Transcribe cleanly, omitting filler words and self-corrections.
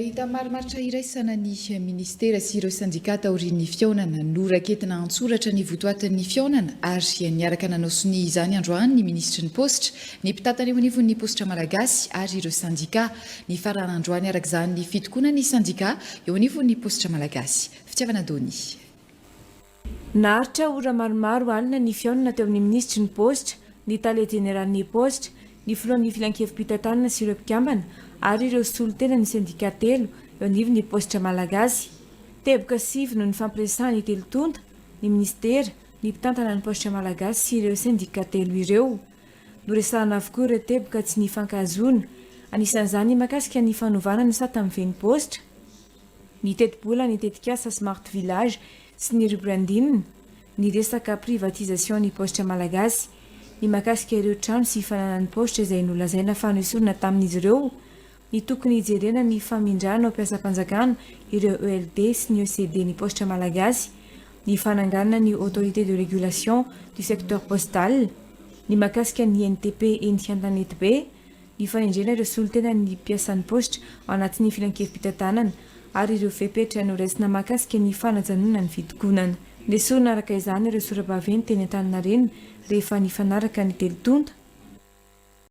Hita marimaritra iraisana ny ministera sy ireo sandikata aorian'ny fiaonana no raketina antsoratra ny votoatin'ny fiaonana ary niaraka nanaosony izany androany ny ministry ny postra ny mpitatana eo anivon'ny postra malagasy ary ireo sandika ny farana androany araka izany ny fitokoana ny sandika eo anivon'ny postra malagasy. Fitiavana Dony. Naharitra ora maromaro alina ny fiaonana teo amin'ny ministry ny postra, ny tale general'ny postra, ny filohan'ny filankevim-pitantanana sy ireo mpikambana ary ireo solotena ny sandika telo eo anivon'ny postra malagasy. Teboka sivy no ny fampiresahany telo tonta, ny ministera, ny mpitantana ny postra malagasy sy ireo sandika telo ireo. Noresahana avokoa ireo teboka tsy nifankahazoana, anisan'izany makasika ny fanovana ny sata amin'ny veny postra, ny teti-bola ny tetikasa smart village sy ny rebranding, ny resaka privatisation ny postra malagasy, ny makasika ireo trano sy fananan'ny postra izay nolazaina fanosorana tamin'izy ireo, ny tokony hijerena ny famindrana ao mpiasam-panjakana ireo ELD sy ny ECD ny postra malagasy, ny fananganana ny autorité de régulation du secteur postal, ny makasika ny NTP endrika an-tanety be, ny fanendrena ireo solotena ny mpiasan'ny postra ao anatin'ny filankevim-pitantanana ary ireo fepetra noraisina makasika ny fanajanona ny fitokonana. Nesona araka izany ireo sora-baventy teny Antaninarenina rehefa nifanaraka ny telo tonta